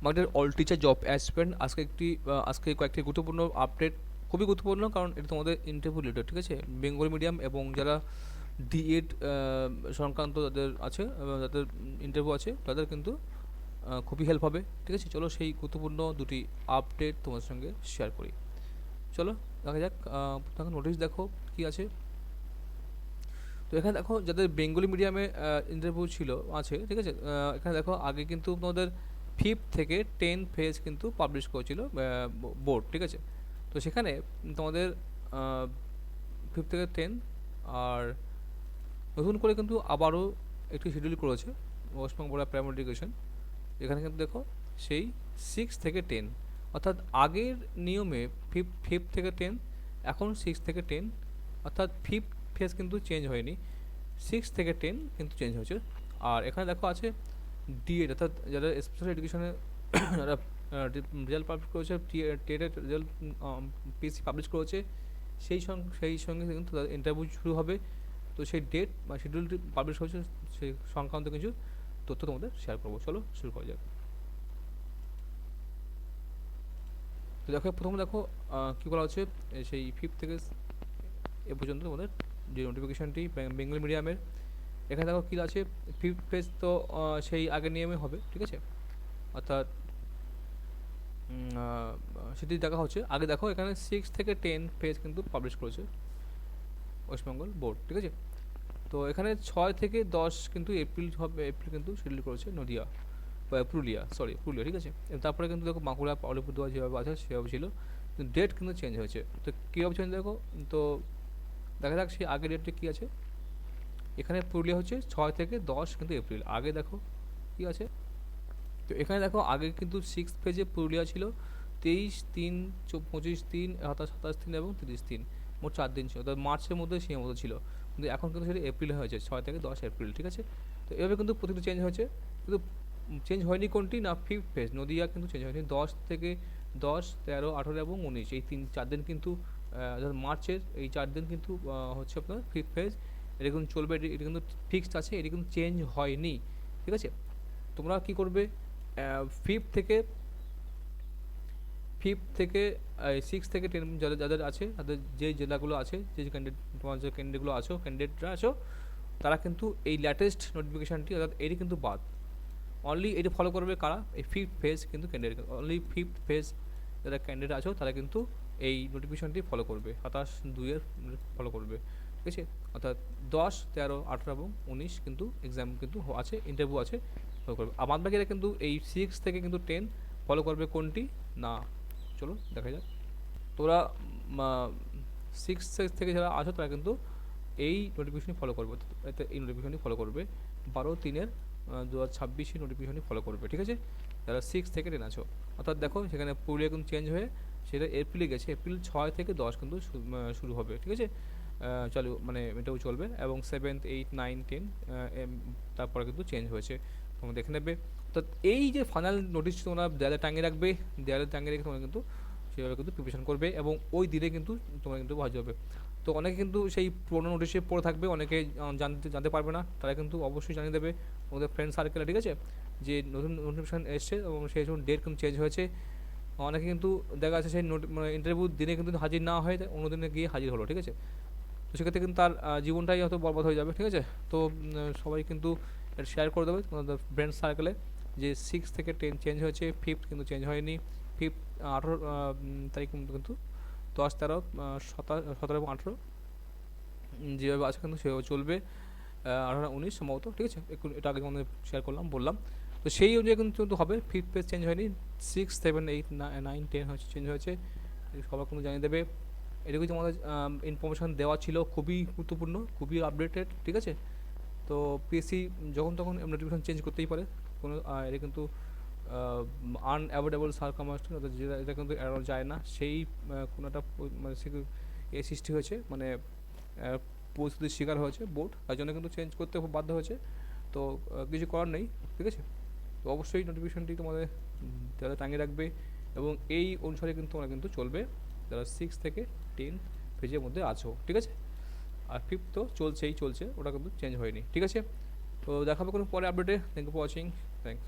আমাদের all teacher job aspirant আজকে কয়েকটি গুরুত্বপূর্ণ আপডেট, খুবই গুরুত্বপূর্ণ, কারণ এটা তোমাদের ইন্টারভিউ রিলেটেড, ঠিক আছে? বেঙ্গলি মিডিয়াম এবং যারা ডিএড সংক্রান্ত যাদের আছে, যাদের ইন্টারভিউ আছে, তাদের কিন্তু খুবই হেল্প হবে, ঠিক আছে? চলো সেই গুরুত্বপূর্ণ দুটি আপডেট তোমার সঙ্গে শেয়ার করি। চলো দেখা যাক। তখন নোটিশ দেখো কি আছে। তো এখানে দেখো যাদের বেঙ্গলি মিডিয়ামে ইন্টারভিউ ছিল আছে, ঠিক আছে? এখানে দেখো আগে কিন্তু তোমাদের 5 থেকে 10 ফেজ কিন্তু পাবলিশ করেছিল বোর্ড, ঠিক আছে? তো সেখানে তোমাদের 5 থেকে 10, আর নতুন করে কিন্তু আবারও একটি শিডিউল করেছে West Bengal board of primary education. এখানে কিন্তু দেখো সেই 6 থেকে 10, অর্থাৎ আগের নিয়মে 5 থেকে 10, এখন 6 থেকে 10, অর্থাৎ 5 ফেজ কিন্তু চেঞ্জ হয়নি, 6 থেকে 10 কিন্তু চেঞ্জ হয়েছে। আর এখানে দেখো আছে ডিএড, অর্থাৎ যারা স্পেশাল এডুকেশনে যারা রেজাল্ট পাবলিশ করেছে, টেটের রেজাল্ট পিএসসি পাবলিশ করেছে, সেই সঙ্গে কিন্তু তাদের ইন্টারভিউ শুরু হবে। তো সেই ডেট বা শিডিউলটি পাবলিশ হয়েছে, সেই সংক্রান্ত কিছু তথ্য তোমাদের শেয়ার করবো। চলো শুরু করা যাক। তো দেখো প্রথমে দেখো কী বলা হচ্ছে, সেই 5 থেকে এ পর্যন্ত তোমাদের যে নোটিফিকেশানটি বেঙ্গলি মিডিয়ামের, এখানে দেখো কী আছে, 5th পেজ তো সেই আগের নিয়মে হবে, ঠিক আছে? অর্থাৎ সেটি দেখা হচ্ছে। আগে দেখো এখানে 6 থেকে 10 পেজ কিন্তু পাবলিশ করেছে ওয়েস্টবেঙ্গল বোর্ড, ঠিক আছে? তো এখানে 6 থেকে 10 কিন্তু এপ্রিল হবে, এপ্রিল কিন্তু শিডিউল করেছে নদিয়া বা পুরুলিয়া, ঠিক আছে? তারপরে কিন্তু দেখো বাঁকুড়া, আলিপুরদুয়ার যেভাবে আছে সেভাবে ছিল, কিন্তু ডেট কিন্তু চেঞ্জ হয়েছে। তো কীভাবে চেঞ্জ দেখো, তো দেখা যাক সেই আগের ডেটটা কী আছে। এখানে পুরুলিয়া হচ্ছে 6 থেকে 10 কিন্তু এপ্রিল, আগে দেখো কী আছে। তো এখানে দেখো আগে কিন্তু 6 পেজে পুরুলিয়া ছিল 23/3, 25/3, 27/3 এবং 30/3, মোট 4 দিন ছিল, অর্থাৎ মার্চের মধ্যে সীমাবদ্ধ ছিল। কিন্তু এখন কিন্তু সেটা এপ্রিলে হয়েছে, 6 থেকে 10 এপ্রিল, ঠিক আছে? তো এভাবে কিন্তু প্রতিটি চেঞ্জ হয়েছে, কিন্তু চেঞ্জ হয়নি কোনটি না, 5th পেজ নদিয়া কিন্তু চেঞ্জ হয়নি। 10 থেকে 10, 13, 18 এবং 19 এই 4 দিন কিন্তু মার্চের এই 4 দিন কিন্তু হচ্ছে আপনার 5th পেজ, এটা কিন্তু চলবে, এটা কিন্তু ফিক্সড আছে, এটা কিন্তু চেঞ্জ হয়নি, ঠিক আছে? তোমরা কি করবে, ফিফথ থেকে 6 থেকে 10 যাদের যাদের আছে, তাদের যে জেলাগুলো আছে, যে ক্যান্ডিডেট, তোমার যে ক্যান্ডিডেটগুলো আছো, ক্যান্ডিডেটরা আছো, তারা কিন্তু এই ল্যাটেস্ট নোটিফিকেশানটি, অর্থাৎ এটি কিন্তু বাদ, অনলি এটি ফলো করবে কারা, এই 5th ফেজ কিন্তু ক্যান্ডিডেট, অনলি 5th ফেজ যারা ক্যান্ডিডেট আছো তারা কিন্তু এই নোটিফিকেশানটি ফলো করবে, 27/2 ফলো করবে, ঠিক আছে? অর্থাৎ 10, 13, 18 এবং 19 কিন্তু এক্সাম কিন্তু আছে, ইন্টারভিউ আছে, ফলো করবে। আর বাদ বাকিরা কিন্তু এই 6 থেকে কিন্তু 10 ফলো করবে কোনটি না। চলো দেখা যাক। তোরা 6 থেকে যারা আছো তারা কিন্তু এই নোটিফিকেশনই ফলো করবে, এই নোটিফিকেশনই ফলো করবে, 12/3 2026 নোটিফিকেশনই ফলো করবে, ঠিক আছে? যারা 6 থেকে 10 আছো, অর্থাৎ দেখো সেখানে পুরুলিয়া কিন্তু চেঞ্জ হয়ে সেটা এপ্রিলে গেছে, এপ্রিল 6 থেকে 10 কিন্তু শুরু হবে, ঠিক আছে? চালু মানে এটাও চলবে, এবং 7, 8, 9, 10 তারপরে কিন্তু চেঞ্জ হয়েছে, তোমরা দেখে নেবে। তো এই যে ফাইনাল নোটিশ তোমরা দেয়ালে টাঙিয়ে রাখবে, দেয়ালে টাঙিয়ে রেখে তোমরা কিন্তু সেভাবে কিন্তু প্রিপারেশন করবে, এবং ওই দিনে কিন্তু তোমরা কিন্তু ভালো হবে। তো অনেকে কিন্তু সেই পুরোনো নোটিশে পড়ে থাকবে, অনেকে জানতে পারবে না, তারা কিন্তু অবশ্যই জানিয়ে দেবে তোমাদের ফ্রেন্ড সার্কেলে, ঠিক আছে? যে নতুন নোটিফিকেশান এসছে এবং সেই সময় ডেট কিন্তু চেঞ্জ হয়েছে। অনেকে কিন্তু দেখা যাচ্ছে সেই মানে ইন্টারভিউ দিনে কিন্তু হাজির না হয়ে অন্য দিনে গিয়ে হাজির হলো, ঠিক আছে? তো সেক্ষেত্রে কিন্তু তার জীবনটাই হয়তো বরবাদ হয়ে যাবে, ঠিক আছে? তো সবাই কিন্তু এটা শেয়ার করে দেবে তোমাদের ফ্রেন্ড সার্কেলে, যে 6 থেকে 10 চেঞ্জ হয়েছে, 5th কিন্তু চেঞ্জ হয়নি, 5th 18 তারিখ কিন্তু 10, 13, 17 এবং 18 যেভাবে আছে কিন্তু সেভাবে চলবে, 18, 19 সম্ভবত, ঠিক আছে? একটু এটা আগে তোমাদের শেয়ার করলাম, বললাম। তো সেই অনুযায়ী কিন্তু হবে, 5th পেজ চেঞ্জ হয়নি, 6, 7, 8, 9, 10 হচ্ছে চেঞ্জ হয়েছে, সবাই কিন্তু জানিয়ে দেবে। এটুকুই তোমাদের ইনফরমেশান দেওয়া ছিল, খুবই গুরুত্বপূর্ণ, খুবই আপডেটেড, ঠিক আছে? তো পিএসসি যখন তখন নোটিফিকেশান চেঞ্জ করতেই পারে, কোনো এটা কিন্তু আনঅ্যাভয়েডেবল সার্কামস্টেন্স, যেটা এটা কিন্তু এড়ানো যায় না, সেই কোনো একটা মানে এ সৃষ্টি হয়েছে, মানে পরিস্থিতির শিকার হয়েছে বোর্ড, তার জন্য কিন্তু চেঞ্জ করতে খুব বাধ্য হয়েছে। তো কিছু করার নেই, ঠিক আছে? তো অবশ্যই নোটিফিকেশানটি তোমাদের যারা টাঙিয়ে রাখবে, এবং এই অনুসারে কিন্তু তোমরা কিন্তু চলবে যারা 6 থেকে 10 পেজের মধ্যে আছো, ঠিক আছে? আর 5th তো চলছে, ওটা কিন্তু চেঞ্জ হয়নি, ঠিক আছে? তো দেখাবে কোনো পরে আপডেটে। Thank you for watching. Thanks.